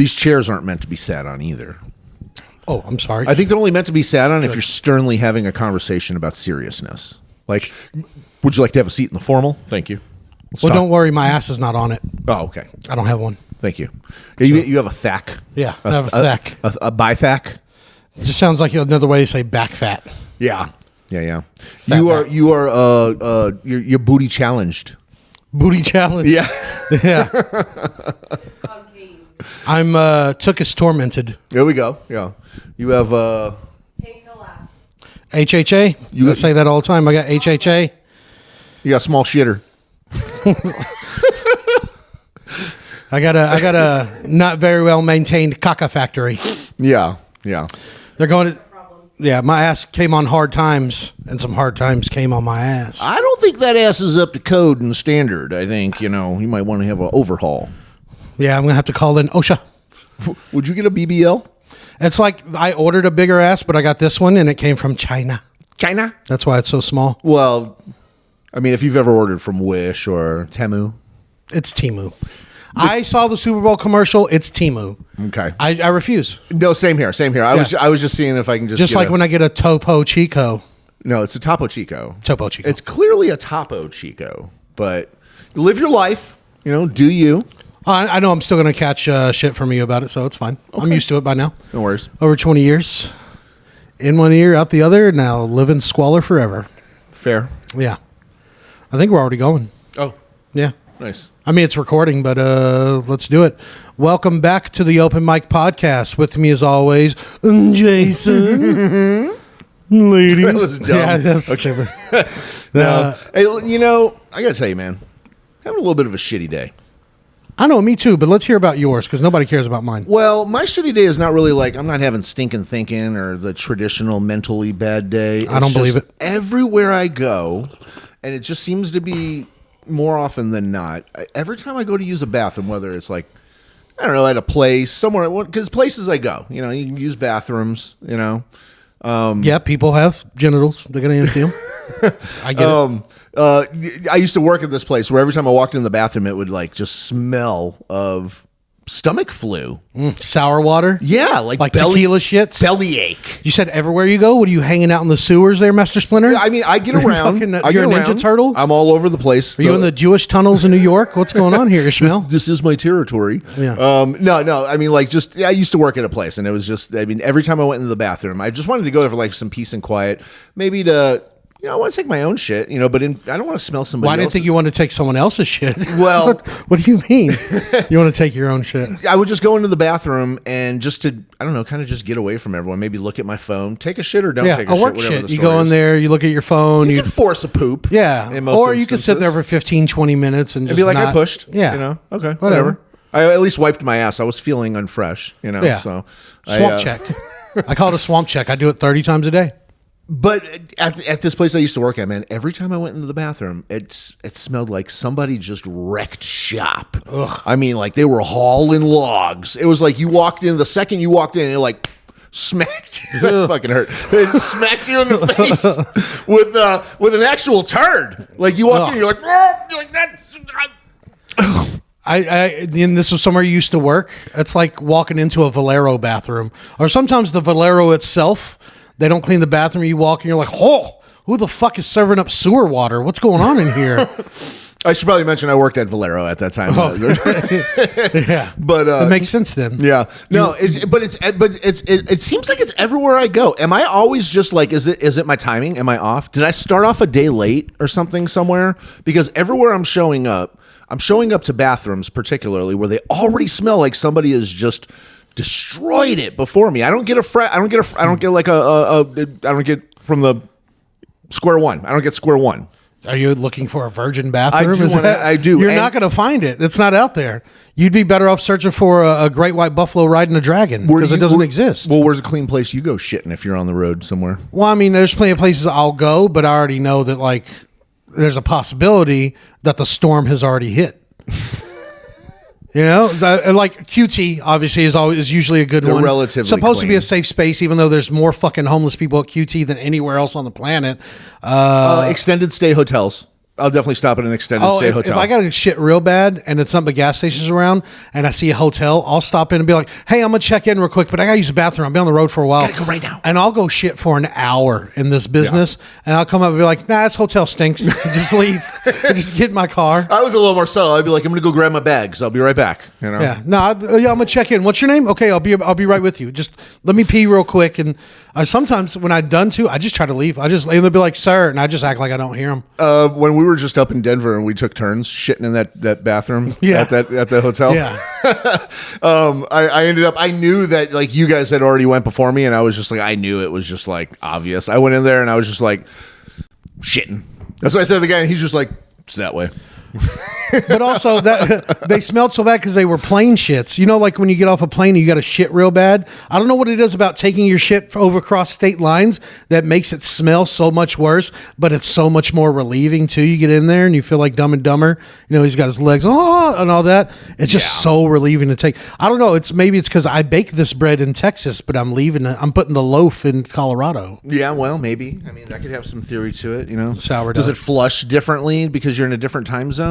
These chairs aren't meant to be sat on either. Oh, I'm sorry. I think they're only meant to be sat on if you're sternly having a conversation about seriousness. Like, would you like to have a seat in the formal? Thank you. Don't worry, my ass is not on it. Oh, okay. I don't have one. Thank you. You have a thack. Yeah, I have a thack. A bithack. It just sounds like another way to say back fat. Yeah. Your booty challenged. Booty challenge. Yeah. Yeah. I'm Tookus tormented. There we go. Yeah. You have HHA. I say that all the time. I got HHA. You got small shitter. I got a not very well maintained caca factory. Yeah. They're going to. Yeah, my ass came on hard times, and some hard times came on my ass. I don't think that ass is up to code and standard. I think, you might want to have an overhaul. Yeah, I'm going to have to call in OSHA. Would you get a BBL? It's like I ordered a bigger ass, but I got this one, and it came from China. China? That's why it's so small. Well, I mean, if you've ever ordered from Wish or Temu. It's Temu. I saw the Super Bowl commercial. It's Temu. Okay. I refuse. No, same here. I was just seeing if I can just like when I get a Topo Chico. No, it's a Topo Chico. Topo Chico. It's clearly a Topo Chico, but live your life. Do you? I know I'm still going to catch shit from you about it, so it's fine. Okay. I'm used to it by now. No worries. Over 20 years. In one ear, out the other. Now live in squalor forever. Fair. Yeah. I think we're already going. Oh. Yeah. Nice. I mean, it's recording, but let's do it. Welcome back to the Open Mic Podcast. With me, as always, Jason. Ladies. That was dumb. Yeah, that's okay. No. Hey, I got to tell you, man, having a little bit of a shitty day. I know, me too, but let's hear about yours, because nobody cares about mine. Well, my shitty day is not really like, I'm not having stinking thinking or the traditional mentally bad day. I don't believe it. Everywhere I go, and it just seems to be more often than not, every time I go to use a bathroom, whether it's like, I don't know, at a place, somewhere, because places I go, you can use bathrooms, Yeah, people have genitals. They're going to empty them. I get it. I used to work at this place where every time I walked in the bathroom, it would like just smell of stomach flu. Sour water? Yeah, like tequila shits? Belly ache. You said everywhere you go? What are you hanging out in the sewers there, Master Splinter? Yeah, I mean, I get around. You're a Ninja Turtle? I'm all over the place. Are you in the Jewish tunnels in New York? What's going on here, Ishmael? This is my territory. Yeah. No. I mean, I used to work at a place, and it was just, every time I went into the bathroom, I just wanted to go there for like some peace and quiet. Maybe to, I want to take my own shit, but I don't want to smell somebody else's. Well, I didn't think you wanted to take someone else's shit. Well, what do you mean? You want to take your own shit? I would just go into the bathroom and just to, I don't know, kind of just get away from everyone. Maybe look at my phone, take a shit or don't take a shit. Work shit. You go in there, you look at your phone. You can force a poop. Yeah. Or you can sit there for 15, 20 minutes and just be like, I pushed. Yeah. Okay. Whatever. I at least wiped my ass. I was feeling unfresh, Yeah. So swamp check. I call it a swamp check. I do it 30 times a day. But at this place I used to work at, man, every time I went into the bathroom, it smelled like somebody just wrecked shop. Ugh. I mean, like they were hauling logs. It was like you walked in, the second you walked in, it like smacked you. That fucking hurt. It smacked you in the face with an actual turd. Like you walk in, you're like, oh, you're like that's. And this was somewhere you used to work. It's like walking into a Valero bathroom, or sometimes the Valero itself. They don't clean the bathroom. You walk and you're like, oh, who the fuck is serving up sewer water? What's going on in here? I should probably mention I worked at Valero at that time. Yeah, but it makes sense then. Yeah, no, it seems like it's everywhere I go. Am I always just like, is it my timing? Am I off? Did I start off a day late or something somewhere? Because everywhere I'm showing up to bathrooms, particularly where they already smell like somebody has just destroyed it before me. I don't get from the square one. I don't get square one. Are you looking for a virgin bathroom? I do. You're not going to find it. It's not out there. You'd be better off searching for a great white buffalo riding a dragon because it doesn't exist. Well, where's a clean place you go shitting if you're on the road somewhere? Well, I mean, there's plenty of places I'll go, but I already know that like there's a possibility that the storm has already hit. Like QT obviously is usually a good one. Relatively supposed clean. To be a safe space, even though there's more fucking homeless people at QT than anywhere else on the planet. Extended stay hotels. I'll definitely stop at an extended Oh, stay if hotel. I got to shit real bad and it's not but gas stations around and I see a hotel, I'll stop in and be like, hey, I'm going to check in real quick, but I got to use the bathroom. I'll be on the road for a while. Gotta go right now. And I'll go shit for an hour in this business and I'll come up and be like, nah, this hotel stinks. Just leave. Just get in my car. I was a little more subtle. I'd be like, I'm going to go grab my bags. I'll be right back. You know? Yeah, no, I'm gonna check in. What's your name? Okay, I'll be right with you. Just let me pee real quick. And sometimes when I'm done to, I just try to leave. And they'll be like, "Sir," and I just act like I don't hear them. When we were just up in Denver and we took turns shitting in that bathroom Yeah. at the hotel. Yeah, I ended up. I knew that like you guys had already went before me, and I was just like, I knew it was just like obvious. I went in there and I was just like shitting. That's what I said to the guy, and he's just like, it's that way. but also that they smelled so bad because they were plane shits. You know, like when you get off a plane, you got to shit real bad. I don't know what it is about taking your shit over across state lines that makes it smell so much worse, but it's so much more relieving too. You get in there and you feel like Dumb and Dumber. You know, he's got his legs and all that. It's just so relieving to take. I don't know. Maybe it's because I bake this bread in Texas, but I'm putting the loaf in Colorado. Yeah, well, maybe. I mean, that could have some theory to it. You know, Sourdough. Does it flush differently because you're in a different time zone?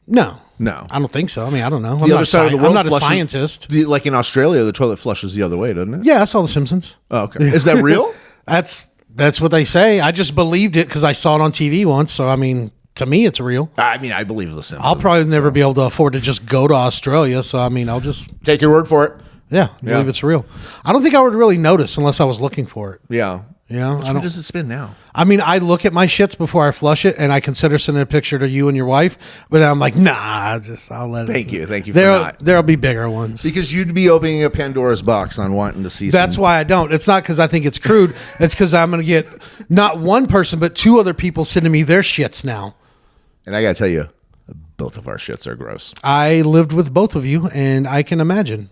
No, No. I don't think so. I mean, I don't know. The other side of the world, I'm not a flushes- scientist. Like in Australia, the toilet flushes the other way, doesn't it? Yeah, I saw The Simpsons. Oh, okay. Is that real? That's what they say. I just believed it because I saw it on TV once. So I mean, to me, it's real. I mean, I believe the Simpsons. I'll probably never be able to afford to just go to Australia. So I mean, I'll just take your word for it. believe it's real. I don't think I would really notice unless I was looking for it. Yeah. You know, Which way does it spin now? I mean, I look at my shits before I flush it, and I consider sending a picture to you and your wife. But then I'm like, nah, I'll let it. Thank you for not. There'll be bigger ones. Because you'd be opening a Pandora's box on wanting to see. That's why I don't. It's not because I think it's crude. It's because I'm going to get not one person, but two other people sending me their shits now. And I gotta tell you, both of our shits are gross. I lived with both of you, and I can imagine.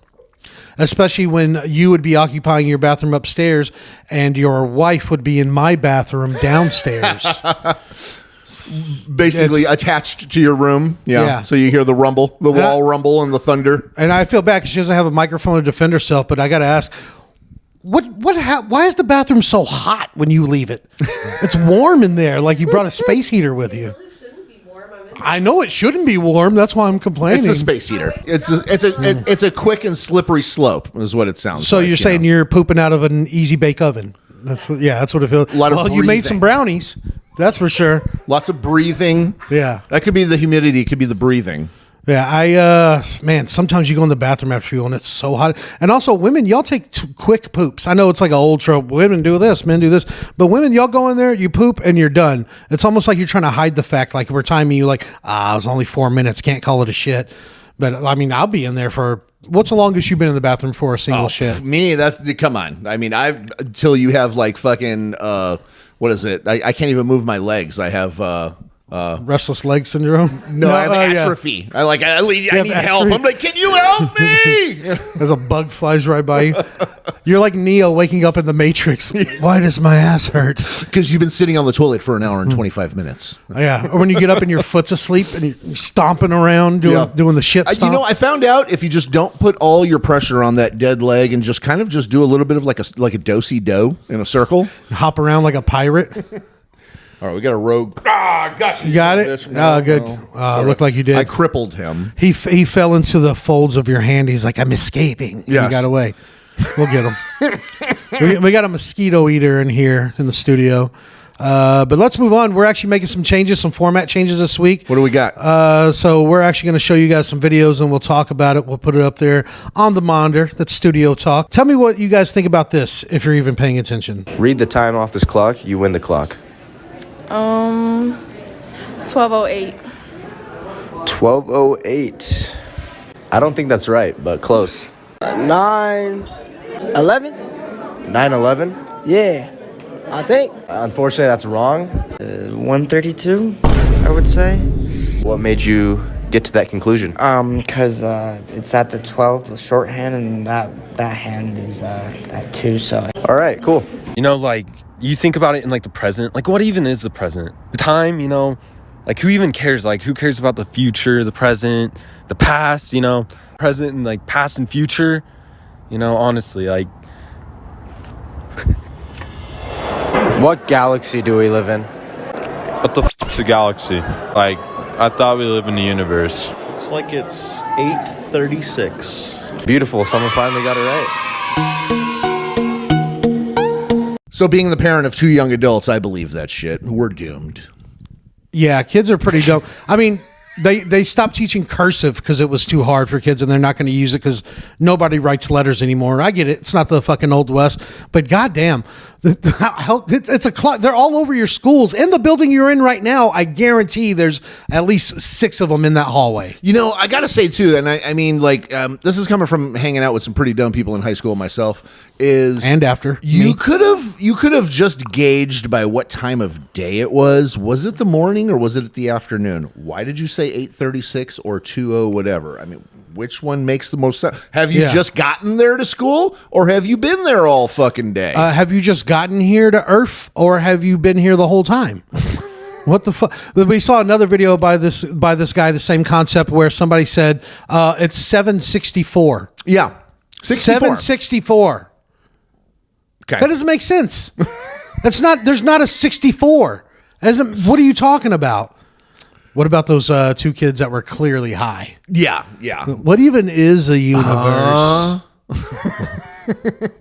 Especially when you would be occupying your bathroom upstairs and your wife would be in my bathroom downstairs. Basically attached to your room. Yeah. So you hear the rumble, the wall rumble, and the thunder. And I feel bad because she doesn't have a microphone to defend herself, but I got to ask, why is the bathroom so hot when you leave it? It's warm in there, like you brought a space heater with you. I know it shouldn't be warm. That's why I'm complaining. It's a space heater. It's a quick and slippery slope, is what it sounds. So like, you're saying you're pooping out of an easy bake oven? That's what it feels. A lot of well, you made some breathing. brownies. That's for sure. Lots of breathing. Yeah. That could be the humidity. It could be the breathing. Yeah, man, sometimes you go in the bathroom after people and it's so hot. And also, women, y'all take quick poops. I know it's like an old trope. Women do this, men do this. But women, y'all go in there, you poop, and you're done. It's almost like you're trying to hide the fact, like we're timing you like, it was only 4 minutes, can't call it a shit. But, I mean, I'll be in there for, what's the longest you've been in the bathroom for a single shit? Me, come on. I mean, until you have like fucking, what is it? I can't even move my legs. I have, Restless leg syndrome? no, I have atrophy. I need help. atrophy? I'm like, can you help me? As a bug flies right by you. You're like Neo waking up in the Matrix. Why does my ass hurt? Because you've been sitting on the toilet for an hour and 25 minutes. Yeah, or when you get up and your foot's asleep and you're stomping around doing the shit stomp. I found out if you just don't put all your pressure on that dead leg and just kind of just do a little bit of like a do-si-do in a circle. Hop around like a pirate. All right, we got a rogue. Gosh. You got it? Oh, good. Looked like you did. I crippled him. He fell into the folds of your hand. He's like, I'm escaping. Yes. He got away. We'll get him. we got a mosquito eater in here in the studio. But let's move on. We're actually making some changes, some format changes this week. What do we got? So we're actually going to show you guys some videos and we'll talk about it. We'll put it up there on the monitor. That's Studio Talk. Tell me what you guys think about this, if you're even paying attention. Read the time off this clock, you win the clock. 12:08. 12:08. I don't think that's right, but close. 9/11? 9/11? Yeah, I think. Unfortunately, that's wrong. 132, I would say. What made you get to that conclusion? Cause it's at the 12, the shorthand, and that hand is at 2. So All right, cool. You know, like, you think about it in, like, the present. Like, what even is the present? The time, you know? Like, who even cares? Like, who cares about the future, the present, the past, you know? Present and, like, past and future. You know, honestly, like... What galaxy do we live in? What the f*** a galaxy? Like, I thought we live in the universe. Looks like it's 8:36. Beautiful. Someone finally got it right. So being the parent of 2 young adults, I believe that shit. We're doomed. Yeah, kids are pretty dumb. I mean, they stopped teaching cursive because it was too hard for kids, and they're not going to use it because nobody writes letters anymore. I get it; it's not the fucking Old West, but goddamn, it's a clock. They're all over your schools. In the building you're in right now, I guarantee there's at least 6 of them in that hallway. You know, I gotta say too, and I mean, like, this is coming from hanging out with some pretty dumb people in high school myself. And after You could have just gauged by what time of day it was. Was it the morning or was it the afternoon? Why did you say 8:36 or 20 whatever? I mean, which one makes the most sense? Have you just gotten there to school, or have you been there all fucking day? have you just gotten here to Earth, or have you been here the whole time? What the fuck? We saw another video by this guy, the same concept, where somebody said it's 764. Yeah, 64. 764. Okay. That doesn't make sense. That's not. There's not a 64. What are you talking about? What about those 2 kids that were clearly high? Yeah. What even is a universe?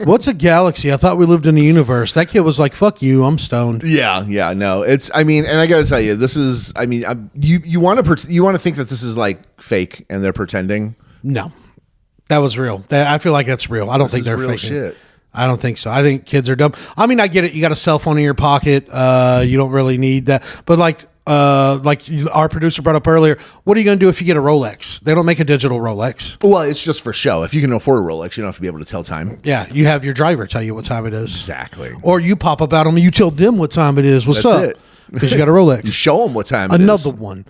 What's a galaxy? I thought we lived in a universe. That kid was like, "Fuck you, I'm stoned." Yeah, no. It's, I mean, and I got to tell you, this is, I mean, you want to think that this is like fake and they're pretending. No, that was real. I feel like that's real. I don't think they're real faking. shit. I don't think so. I think kids are dumb. I mean, I get it. You got a cell phone in your pocket. You don't really need that. But like our producer brought up earlier, what are you going to do if you get a Rolex? They don't make a digital Rolex. Well, it's just for show. If you can afford a Rolex, you don't have to be able to tell time. Yeah, you have your driver tell you what time it is. Exactly. Or you pop up at them and you tell them what time it is. What's That's up? it. Because you got a Rolex. You show them what time it Another is. one,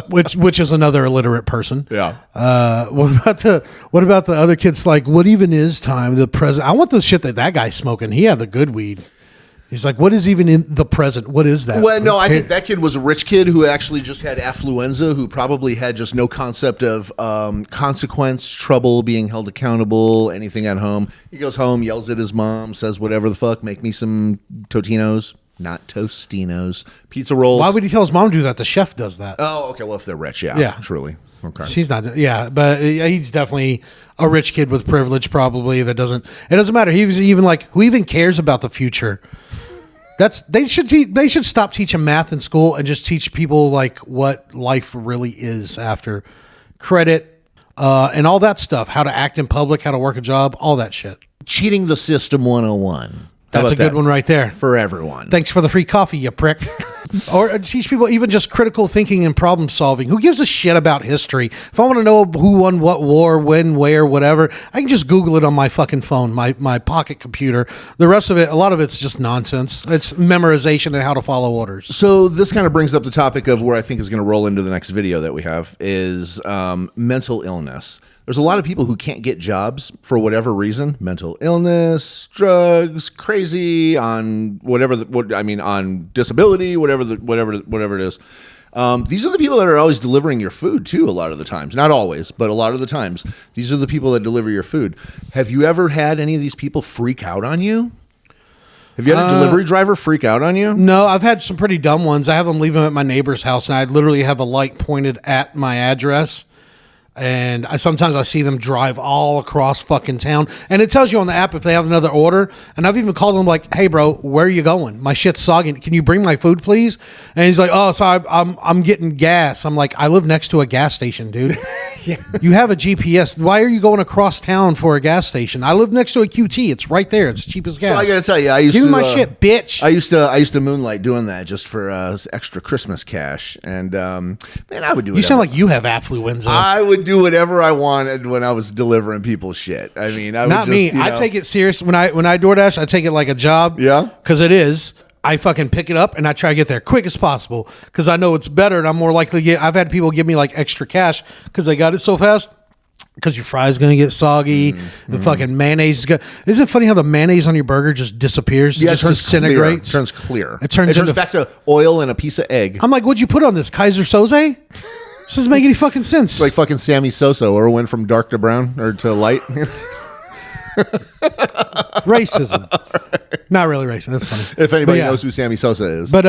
which is another illiterate person. Yeah. What about the other kids? Like, what even is time? The present. I want the shit that guy's smoking. He had the good weed. He's like, what is even in the present? What is that? Well, no, I think that kid was a rich kid who actually just had affluenza, who probably had just no concept of consequence, trouble, being held accountable, anything at home. He goes home, yells at his mom, says whatever the fuck, make me some Totinos. Not Tostinos. Pizza rolls. Why would he tell his mom to do that? The chef does that. Oh, okay. Well, if they're rich, yeah. Yeah. Truly. Okay. He's not. Yeah, but he's definitely a rich kid with privilege. Probably it doesn't matter. He was even like, who even cares about the future? They should stop teaching math in school and just teach people like what life really is after credit and all that stuff. How to act in public, how to work a job, all that shit. Cheating the System 101. That's a good one right there. For everyone. Thanks for the free coffee, you prick. Or teach people even just critical thinking and problem solving. Who gives a shit about history? If I want to know who won what war, when, where, whatever, I can just Google it on my fucking phone, my pocket computer. The rest of it, a lot of it's just nonsense. It's memorization and how to follow orders. So this kind of brings up the topic of where I think is going to roll into the next video that we have is mental illness. There's a lot of people who can't get jobs for whatever reason, mental illness, drugs, crazy, on on disability, whatever it is. These are the people that are always delivering your food too. A lot of the times, not always, but a lot of the times, these are the people that deliver your food. Have you ever had any of these people freak out on you? Have you had a delivery driver freak out on you? No, I've had some pretty dumb ones. I have them leave them at my neighbor's house, and I literally have a light pointed at my address. And sometimes I see them drive all across fucking town. And it tells you on the app if they have another order. And I've even called them like, hey, bro, where are you going? My shit's soggy. Can you bring my food, please? And he's like, oh, sorry, I'm getting gas. I'm like, I live next to a gas station, dude. Yeah. You have a GPS. Why are you going across town for a gas station? I live next to a QT. It's right there. It's cheap as gas. So I got to tell you, Give me my shit, bitch. I used to moonlight doing that just for extra Christmas cash. And man, I would do it. You sound like you have affluenza. I would do whatever I wanted when I was delivering people's shit. I mean, not me. I take it serious when I DoorDash. I take it like a job. Yeah, because it is. I fucking pick it up and I try to get there quick as possible because I know it's better and I'm more likely to get. I've had people give me like extra cash because they got it so fast. Because your fry's gonna get soggy, the fucking mayonnaise is gonna. Isn't it funny how the mayonnaise on your burger just disappears? Yeah, it just disintegrates. It turns clear. It turns back to oil and a piece of egg. I'm like, what'd you put on this? Kaiser Soze? This doesn't make any fucking sense. It's like fucking Sammy Sosa, or went from dark to brown or to light. Racism. Not really racist. That's funny. If anybody But yeah. knows who Sammy Sosa is. But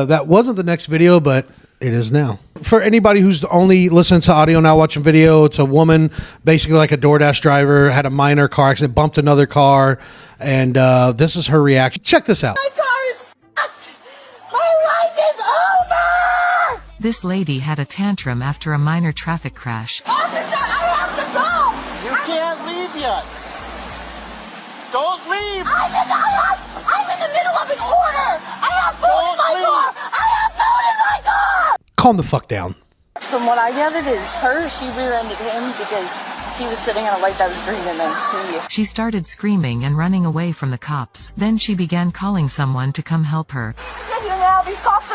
that wasn't the next video, but it is now. For anybody who's only listening to audio, not watching video, it's a woman, basically like a DoorDash driver, had a minor car accident, bumped another car, and this is her reaction. Check this out. My car is fucked. My life is over. This lady had a tantrum after a minor traffic crash. Officer, I have to go. You can't leave yet. Don't leave. I'm in the middle of an order. I have food in my car. I have food in my car. Calm the fuck down. From what I gathered is she rear-ended him because he was sitting on a light that was green and then She started screaming and running away from the cops. Then she began calling someone to come help her. Get here now. These cops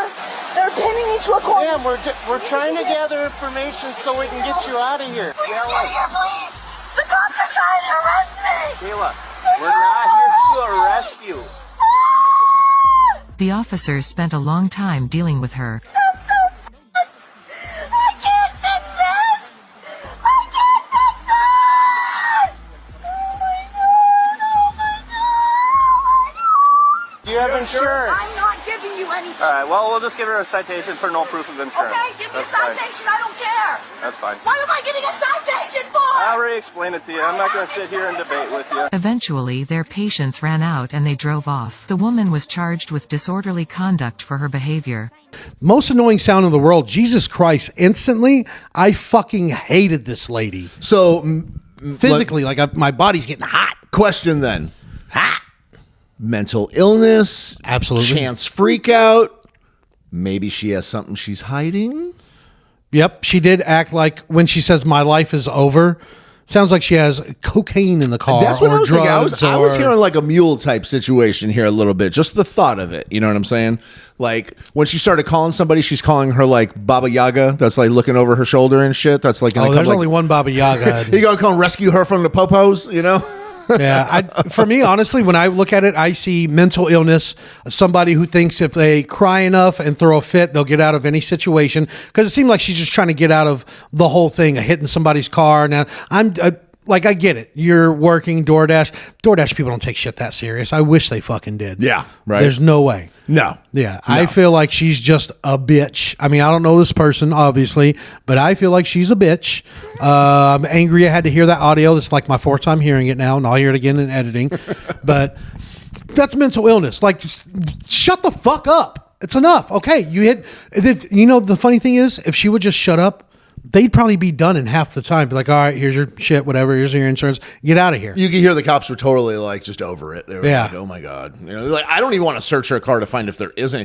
they're pinning me to a corner. Ma'am, we're trying to gather information so we can get you out of here. Please get here, please. The cops are trying to arrest me. Kayla, we're not here to arrest you. The officers spent a long time dealing with her. I'm so fucked. I can't fix this. I can't fix this. Oh my god. Oh my god. Do you have insurance? I'm not giving you anything. All right, well, we'll just give her a citation for no proof of insurance. Okay, give me a citation. I don't care. That's fine. What am I getting a citation for? I already explained it to you. I'm not going to sit here and debate with you. Eventually, their patience ran out and they drove off. The woman was charged with disorderly conduct for her behavior. Most annoying sound in the world. Jesus Christ. Instantly, I fucking hated this lady. So, Physically, my body's getting hot. question then. Hot. Mental illness. Absolutely. Chance freak out. Maybe she has something she's hiding. Yep, she did act like when she says my life is over, sounds like she has cocaine in the car That's what or I was thinking. drugs. I was or- hearing like a mule type situation here a little bit. Just the thought of it. You know what I'm saying? Like when she started calling somebody, she's calling her like Baba Yaga. That's like looking over her shoulder and shit. That's like, Oh, there's only one Baba Yaga. You gonna come rescue her from the popos? You know? Yeah, for me, honestly, when I look at it, I see mental illness, somebody who thinks if they cry enough and throw a fit, they'll get out of any situation. Because it seemed like she's just trying to get out of the whole thing of hitting somebody's car. Now, I get it. You're working DoorDash. DoorDash people don't take shit that serious. I wish they fucking did. Yeah, right. There's no way. No. Yeah, I feel like she's just a bitch. I mean, I don't know this person, obviously, but I feel like she's a bitch. I'm angry I had to hear that audio. This is like my fourth time hearing it now, and I'll hear it again in editing. But that's mental illness. Like, just shut the fuck up. It's enough. Okay, the funny thing is, if she would just shut up, they'd probably be done in half the time. Be like, all right, here's your shit, whatever. Here's your insurance. Get out of here. You can hear the cops were totally like just over it. They were Yeah. like, oh my God. You know, like, I don't even want to search her car to find if there is any.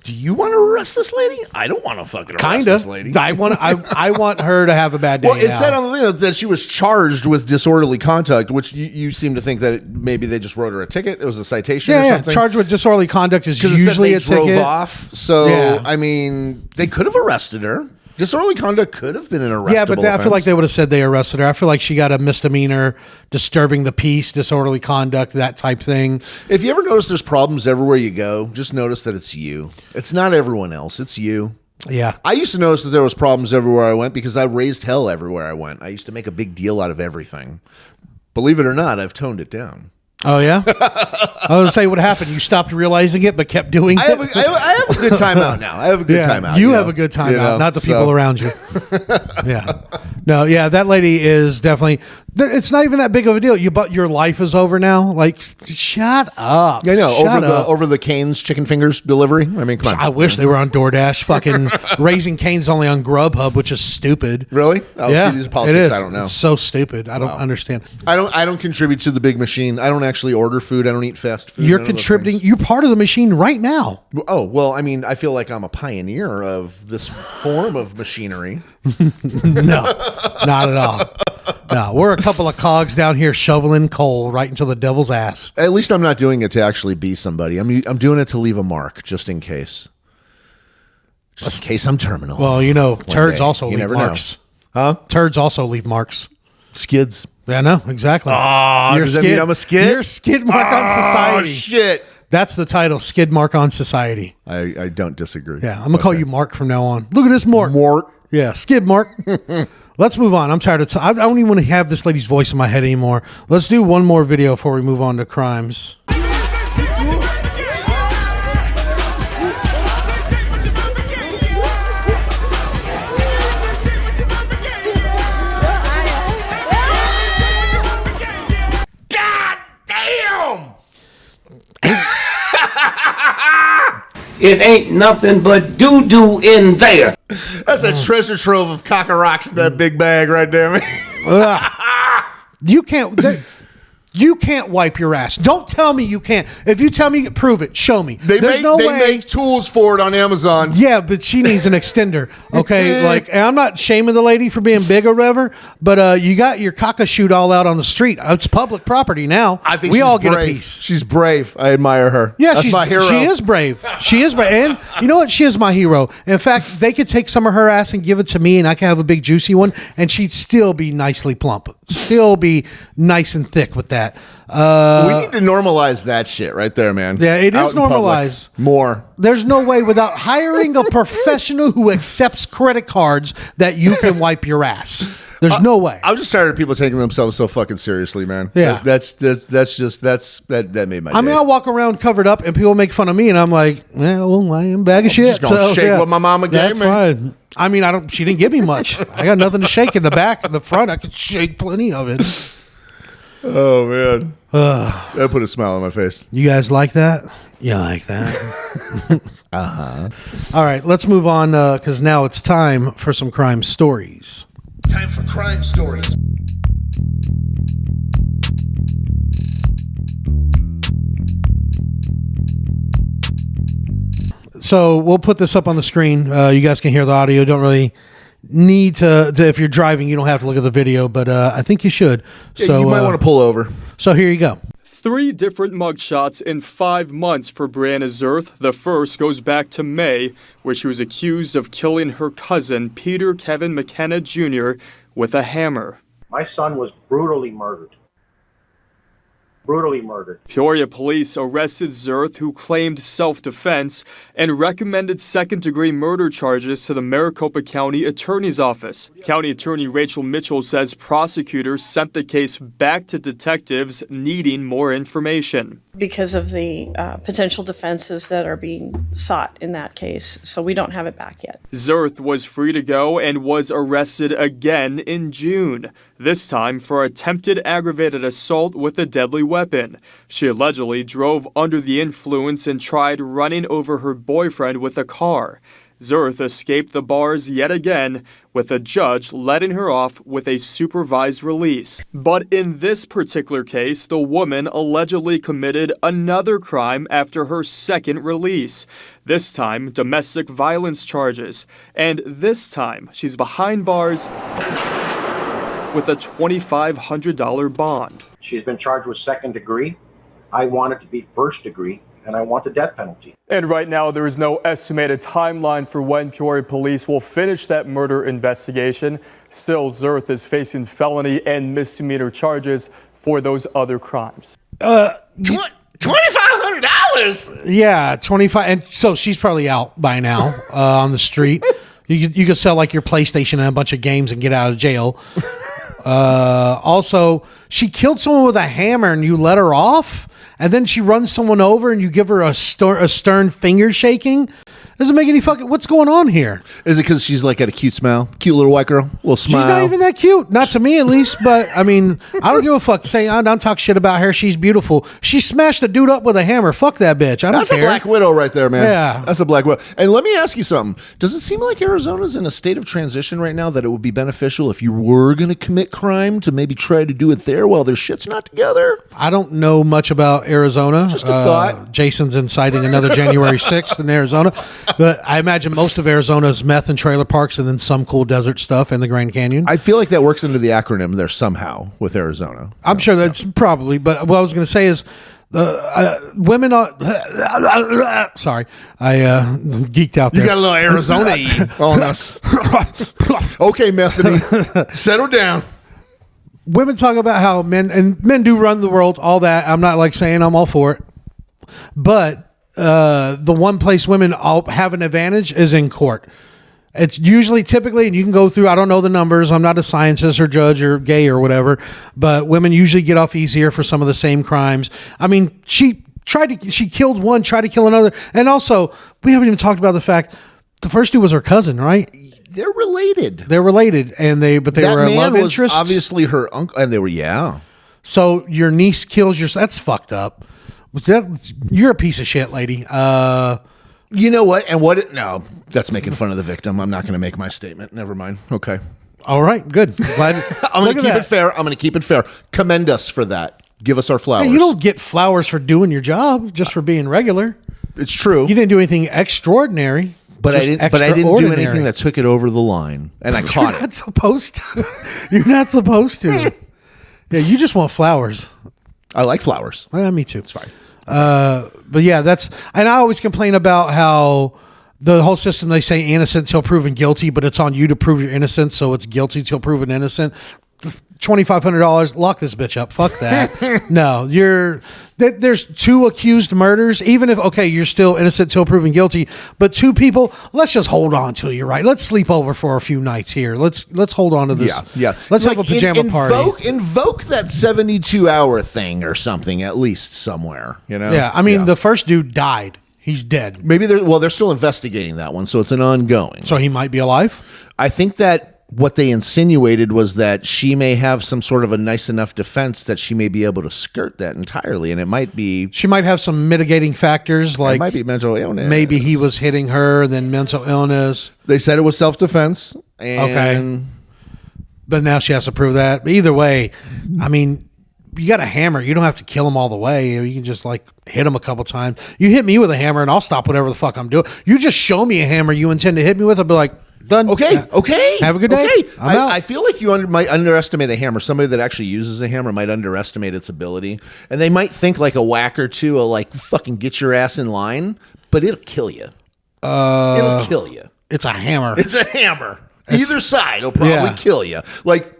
Do you want to arrest this lady? I don't want to fucking arrest Kind this of. lady. I want her to have a bad day. Well, it now. said on the thing that she was charged with disorderly conduct, which you seem to think that maybe they just wrote her a ticket. It was a citation or Yeah, something. charged with disorderly conduct is Because usually they a drove ticket. off. So, Yeah. I mean, they could have arrested her. Disorderly conduct could have been an arrestable Yeah, but I feel like offense. they would have said they arrested her. I feel like she got a misdemeanor, disturbing the peace, disorderly conduct, that type thing. If you ever notice there's problems everywhere you go, just notice that it's you. It's not everyone else. It's you. Yeah. I used to notice that there was problems everywhere I went because I raised hell everywhere I went. I used to make a big deal out of everything. Believe it or not, I've toned it down. Oh, yeah? I was going to say, what happened? You stopped realizing it but kept doing it? I have a good time out now. I have a good time out. You know? have a good time You out, know? not the people So- around you. Yeah. No, yeah, that lady is definitely... It's not even that big of a deal. But your life is over now. Like, shut up. I know. Shut up. Over the Cane's chicken fingers delivery. I mean, come on. I wish they were on DoorDash. Fucking Raising Cane's only on Grubhub, which is stupid. Really? Oh, Yeah, see, these it politics, is. I don't know. It's so stupid. I don't understand. I don't contribute to the big machine. I don't actually order food. I don't eat fast food. You're none of those contributing. things. You're part of the machine right now. Oh, well, I mean, I feel like I'm a pioneer of this form of machinery. No, not at all. No, we're a couple of cogs down here shoveling coal right into the devil's ass. At least I'm not doing it to actually be somebody. I'm doing it to leave a mark, just in case. Just in case I'm terminal. Well, turds day. also You leave never know. marks. Huh? Turds also leave marks. Skids. Yeah, no, exactly. Does that mean I'm a skid? You're a skid mark on society. Oh, shit. That's the title, skid mark on society. I don't disagree. Yeah, I'm going to call you Mark from now on. Look at this Mark. Mort. Yeah, skid mark. Let's move on. I'm tired of I don't even want to have this lady's voice in my head anymore. Let's do one more video before we move on to crimes. It ain't nothing but doo-doo in there. That's a treasure trove of cock-a-rocks in that big bag right there, man. You can't wipe your ass. Don't tell me you can't. If you tell me, prove it. Show me. They make tools for it on Amazon. Yeah, but she needs an extender. Okay, and I'm not shaming the lady for being big or whatever, but you got your caca shoot all out on the street. It's public property now. I think we she's all get brave. a piece. She's brave. I admire her. Yeah, That's my hero. She is brave. She is brave. And you know what? She is my hero. In fact, they could take some of her ass and give it to me, and I can have a big juicy one, and she'd still be nicely plump. Still be nice and thick with that. We need to normalize that shit right there, man. Yeah, it Out is in public. normalized. More. There's no way without hiring a professional who accepts credit cards that you can wipe your ass. There's no way. I'm just tired of people taking themselves so fucking seriously, man. Yeah. That made my day. I mean, I walk around covered up and people make fun of me, and I'm like, well, I am a bag of shit. just gonna shake what my mama gave that's me. Fine. I mean, she didn't give me much. I got nothing to shake in the back and the front. I could shake plenty of it. Oh man, that put a smile on my face. You guys like that? You like that? All right, let's move on because now it's time for some crime stories. Time for crime stories. So we'll put this up on the screen. You guys can hear the audio. Don't really need to if you're driving, you don't have to look at the video, but I think you should. Yeah, so you might want to pull over. So here you go. 3 different mugshots in 5 months for Brianna Zerth. The first goes back to May, where she was accused of killing her cousin, Peter Kevin McKenna Jr., with a hammer. My son was brutally murdered. Brutally murdered. Peoria police arrested Zerth, who claimed self-defense, and recommended second-degree murder charges to the Maricopa County Attorney's Office. County Attorney Rachel Mitchell says prosecutors sent the case back to detectives needing more information. Because of the potential defenses that are being sought in that case, so we don't have it back yet. Zerth was free to go and was arrested again in June, this time for attempted aggravated assault with a deadly weapon. She allegedly drove under the influence and tried running over her boyfriend with a car. Zerth escaped the bars yet again, with a judge letting her off with a supervised release. But in this particular case, the woman allegedly committed another crime after her second release. This time, domestic violence charges. And this time, she's behind bars with a $2,500 bond. She's been charged with second degree. I want it to be first degree, and I want the death penalty. And right now, there is no estimated timeline for when Peoria police will finish that murder investigation. Still, Zerth is facing felony and misdemeanor charges for those other crimes. $2,500? Yeah, 25. And so she's probably out by now on the street. You could sell like your PlayStation and a bunch of games and get out of jail. Also, she killed someone with a hammer and you let her off, and then she runs someone over and you give her a stern finger shaking. Doesn't make any fucking. What's going on here? Is it because she's like got a cute smile, cute little white girl, little smile? She's not even that cute, not to me at least. But I mean, I don't give a fuck. Say I don't talk shit about her. She's beautiful. She smashed a dude up with a hammer. Fuck that bitch. I don't That's care. a Black Widow right there, man. Yeah, that's a Black Widow. And let me ask you something. Does it seem like Arizona's in a state of transition right now that it would be beneficial if you were going to commit crime to maybe try to do it there while their shit's not together? I don't know much about Arizona. Just a thought. Jason's inciting another January 6th in Arizona. But I imagine most of Arizona is meth and trailer parks and then some cool desert stuff in the Grand Canyon. I feel like that works into the acronym there somehow with Arizona. I'm sure that's probably, but what I was going to say is women are, sorry, I geeked out there. You got a little Arizona on us. Okay, Methany, settle down. Women talk about how men do run the world, all that. I'm not like saying I'm all for it, but the one place women all have an advantage is in court. It's usually typically, and you can go through, I don't know the numbers. I'm not a scientist or judge or gay or whatever, but women usually get off easier for some of the same crimes. I mean, she killed one, tried to kill another. And also, we haven't even talked about the fact the first dude was her cousin, right? They're related. They're related. And they that were a man love was interest. obviously her uncle. And they were, yeah. So your niece kills your, that's fucked up. You're a piece of shit, lady. You know what? And no, that's making fun of the victim. I'm not going to make my statement. Never mind. Okay. All right. Good. Glad. I'm going to keep it fair. I'm going to keep it fair. Commend us for that. Give us our flowers. Hey, you don't get flowers for doing your job, just for being regular. It's true. You didn't do anything extraordinary. But I didn't do anything that took it over the line. And I caught You're not supposed to. You're not supposed to. Yeah, you just want flowers. I like flowers. Me too. It's fine. But yeah, and I always complain about how the whole system, they say innocent till proven guilty, but it's on you to prove you're innocent, so it's guilty till proven innocent. $2,500, lock this bitch up. Fuck that. No, there's 2 accused murders. Even if, okay, you're still innocent till proven guilty, but 2 people, let's just hold on till you're right. Let's sleep over for a few nights here. Let's hold on to this. Yeah. Let's have a pajama party. Invoke that 72-hour thing or something, at least somewhere, you know? Yeah. I mean, the first dude died. He's dead. Maybe they're still investigating that one, so it's an ongoing. So he might be alive? I think that what they insinuated was that she may have some sort of a nice enough defense that she may be able to skirt that entirely, and it might be... She might have some mitigating factors, like... It might be mental illness. Maybe he was hitting her, then mental illness. They said it was self-defense. Okay. But now she has to prove that. But either way, I mean... You got a hammer. You don't have to kill him all the way. You can just like hit him a couple times. You hit me with a hammer and I'll stop whatever the fuck I'm doing. You just show me a hammer you intend to hit me with. I'll be like, done. Okay. Okay. Have a good day. Okay. I'm out. I feel like you might underestimate a hammer. Somebody that actually uses a hammer might underestimate its ability. And they might think like a whack or two will like fucking get your ass in line, but it'll kill you. It'll kill you. It's a hammer. It's a hammer. Either side will probably kill you. Like,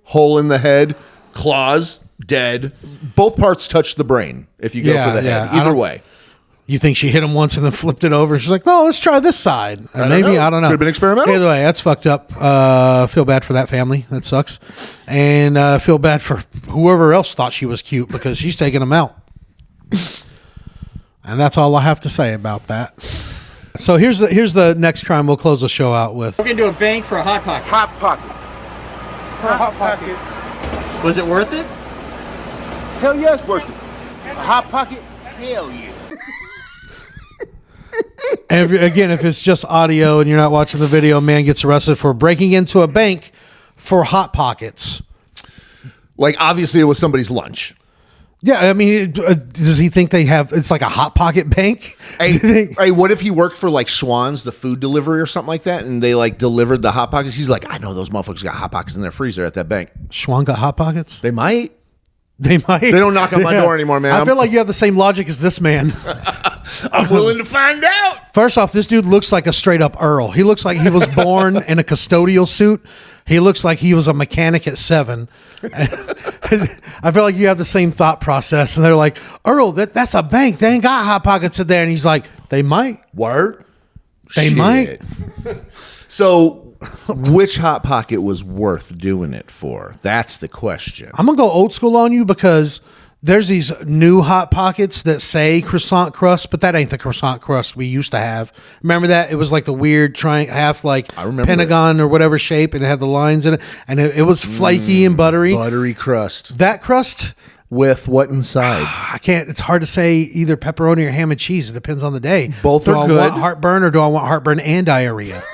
hole in the head. Claws, dead. Both parts touch the brain if you go for the head. Either way. You think she hit him once and then flipped it over? She's like, "Oh, let's try this side." I don't know. Could have been experimental. Either way, that's fucked up. Feel bad for that family. That sucks. And feel bad for whoever else thought she was cute because she's taking them out. And that's all I have to say about that. So here's the next crime we'll close the show out with. We're going to do a bank for a Hot Pocket. Hot Pocket. For a Hot Pocket. Was it worth it? Hell yeah, it's worth it. A Hot Pocket? Hell yeah. And if it's just audio and you're not watching the video, man gets arrested for breaking into a bank for Hot Pockets. Like, obviously, it was somebody's lunch. Yeah, I mean, does he think it's like a Hot Pocket bank? Hey, what if he worked for like Schwann's, the food delivery or something like that, and they like delivered the Hot Pockets? He's like, I know those motherfuckers got Hot Pockets in their freezer at that bank. Schwann got Hot Pockets? They might. They might. They don't knock on my door anymore, man. I feel like you have the same logic as this man. I'm willing to find out. First off, this dude looks like a straight up Earl. He looks like he was born in a custodial suit. He looks like he was a mechanic at 7. I feel like you have the same thought process. And they're like, Earl, that's a bank. They ain't got Hot Pockets in there. And he's like, they might. Word? They might. So, which Hot Pocket was worth doing it for? That's the question. I'm going to go old school on you because there's these new Hot Pockets that say croissant crust, but that ain't the croissant crust we used to have. Remember that? It was like the weird half like pentagon or whatever shape, and it had the lines in it, and it was flaky and buttery. Buttery crust. That crust with what inside? I can't. It's hard to say either pepperoni or ham and cheese. It depends on the day. Both are good. Do I want heartburn or do I want heartburn and diarrhea?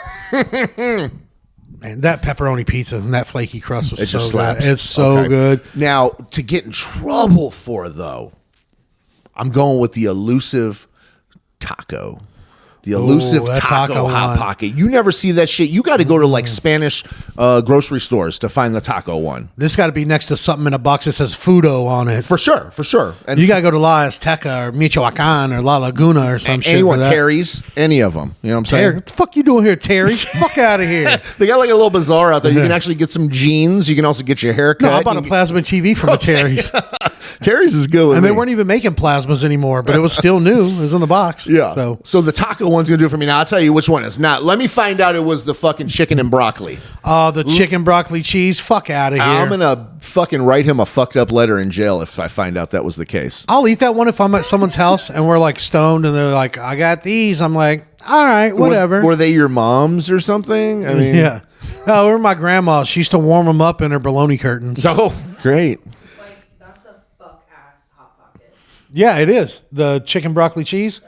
Man, that pepperoni pizza and that flaky crust was so good. It's so good. Now, to get in trouble for, though, I'm going with the elusive taco. The elusive taco Hot Pocket. You never see that shit. You got to go to like Spanish grocery stores to find the taco one. This got to be next to something in a box that says Fudo on it. For sure, for sure. And you got to go to La Azteca or Michoacan or La Laguna or some shit. Anyone, Terry's, any of them. You know what I'm saying? What the fuck you doing here, Terry? Fuck out of here. They got like a little bazaar out there. You can actually get some jeans. You can also get your hair cut. No, I bought a plasma TV from a Terry's. Terry's is good with And me. they weren't even making plasmas anymore, but it was still new. It was in the box. Yeah. So the taco one's gonna do it for me. Now I'll tell you which one it's not. Let me find out it was the fucking chicken and broccoli. Oh, the chicken broccoli cheese. Fuck out of here. I'm gonna fucking write him a fucked up letter in jail if I find out that was the case. I'll eat that one if I'm at someone's house and we're like stoned and they're like, I got these. I'm like, all right, whatever. Were they your moms or something? I mean, yeah. Oh, we're my grandma. She used to warm them up in her bologna curtains. Oh, great. Yeah, it is. The chicken broccoli cheese.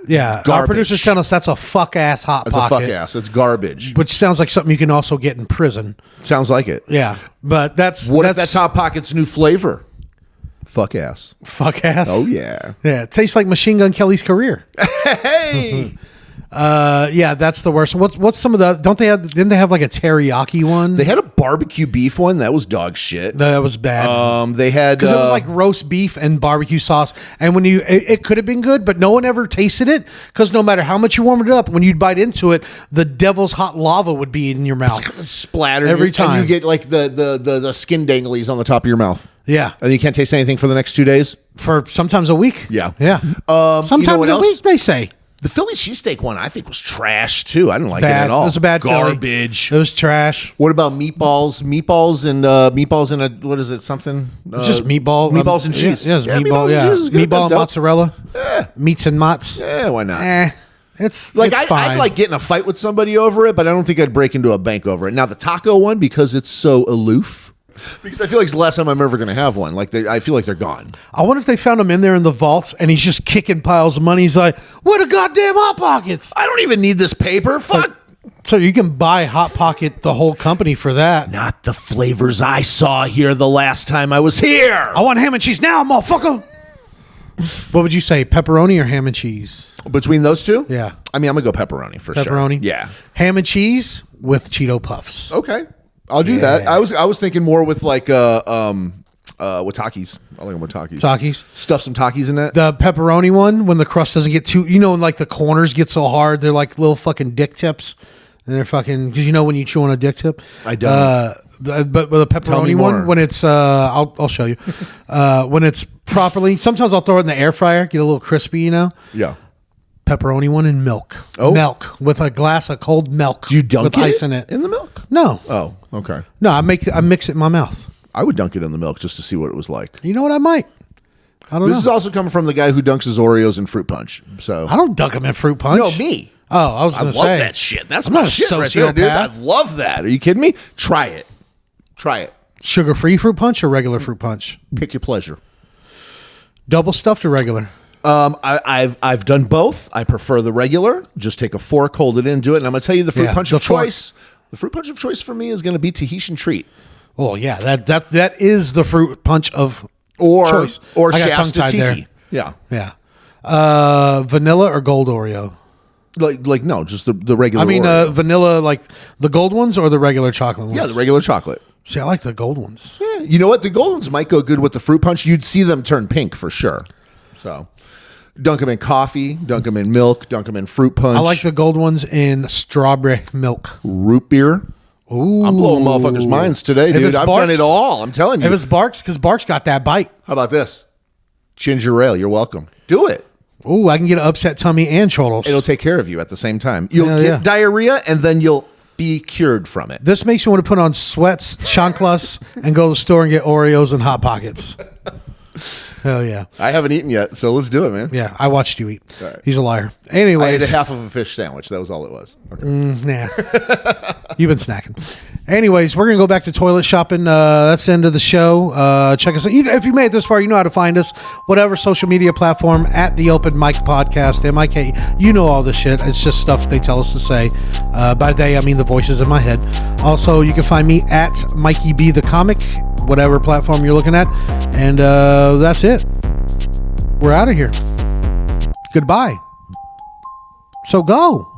Yeah. Our Garbage. producers telling us that's a fuck ass hot That's pocket. a fuck ass. It's garbage. Which sounds like something you can also get in prison. Sounds like it. Yeah. But that's What if that's Hot Pocket's new flavor? Fuck ass. Fuck ass. Oh yeah. Yeah. It tastes like Machine Gun Kelly's career. Hey. Yeah, that's the worst. What's some of the? Didn't they have like a teriyaki one? They had a barbecue beef one that was dog shit. That was bad. They had because it was like roast beef and barbecue sauce, and when it could have been good, but no one ever tasted it because no matter how much you warmed it up, when you'd bite into it, the devil's hot lava would be in your mouth, splattered every time. And you get like the skin danglies on the top of your mouth. Yeah, and you can't taste anything for the next 2 days. For sometimes a week. Yeah, yeah. Sometimes a week. They say. The Philly cheesesteak one, I think, was trash too. I didn't like Bad. it at all. It was a bad garbage. Philly. It was trash. What about meatballs? Meatballs in a what is it? Something? Just meatball. Meatballs and cheese. Yeah, meatball. Yeah, and cheese is good. Meatball and That's dope. mozzarella. Meats and mozz. Yeah, why not? It's like it's fine. I'd like getting a fight with somebody over it, but I don't think I'd break into a bank over it. Now the taco one, because it's so aloof. Because I feel like it's the last time I'm ever going to have one. Like I feel like they're gone. I wonder if they found him in there in the vaults and he's just kicking piles of money. He's like, "What a goddamn Hot Pockets! I don't even need this paper. Fuck." So you can buy Hot Pocket, the whole company, for that. Not the flavors I saw here the last time I was here. I want ham and cheese now, motherfucker. What would you say, pepperoni or ham and cheese? Between those two? Yeah. I mean, I'm going to go pepperoni for sure. Pepperoni? Yeah. Ham and cheese with Cheeto Puffs. Okay. I'll do that. I was thinking more with like with Takis. I like them with Takis. Takis. Stuff some Takis in that. The pepperoni one, when the crust doesn't get too, like the corners get so hard, they're like little fucking dick tips. And they're fucking, because when you chew on a dick tip. I don't. But the pepperoni one, when it's, I'll show you. When it's properly, sometimes I'll throw it in the air fryer, get a little crispy, Yeah. Pepperoni one and milk. Oh. Milk with a glass of cold milk. Do you dunk with ice in it? in the milk? No. Oh, okay. No, I mix it in my mouth. I would dunk it in the milk just to see what it was like. You know what? I might. I don't know. This is also coming from the guy who dunks his Oreos in fruit punch. So I don't dunk them in fruit punch. No, me. Oh, I was going to say. I love that shit. That's I'm my not a shit right there, dude. I sociopath. love that. Are you kidding me? Try it. Try it. Sugar-free fruit punch or regular fruit punch? Pick your pleasure. Double stuffed or regular? I've done both. I prefer the regular. Just take a fork, hold it in, do it. And I'm going to tell you the fruit punch of choice. The fruit punch of choice for me is going to be Tahitian Treat. Oh yeah, that is the fruit punch of choice. Or I got Shasta tongue-tied there. Tiki. Yeah. Yeah. Vanilla or gold Oreo? Like no, just the regular. I mean, Oreo. vanilla, like the gold ones or the regular chocolate ones? Yeah, the regular chocolate. See, I like the gold ones. Yeah. You know what? The gold ones might go good with the fruit punch. You'd see them turn pink for sure. So, dunk them in coffee, dunk them in milk, dunk them in fruit punch. I like the gold ones in strawberry milk. Root beer. Ooh. I'm blowing motherfuckers' minds today, dude. I've done it all. I'm telling you. If it's Barks, because Barks got that bite. How about this? Ginger ale. You're welcome. Do it. Ooh, I can get an upset tummy and cholos. It'll take care of you at the same time. You'll Hell get yeah. diarrhea, and then you'll be cured from it. This makes you want to put on sweats, chanclas, and go to the store and get Oreos and Hot Pockets. Hell yeah. I haven't eaten yet, so let's do it, man. Yeah, I watched you eat. All right. He's a liar. I Anyways. ate a half of a fish sandwich. That was all it was. Okay. Nah. You've been snacking. Anyways, we're going to go back to toilet shopping. That's the end of the show. Check us out. If you made it this far, you know how to find us. Whatever social media platform, at the Open Mic Podcast, MIK. You know all this shit. It's just stuff they tell us to say. By they, I mean the voices in my head. Also, you can find me at Mikey B the Comic, whatever platform you're looking at. And that's it. We're out of here. Goodbye. So go.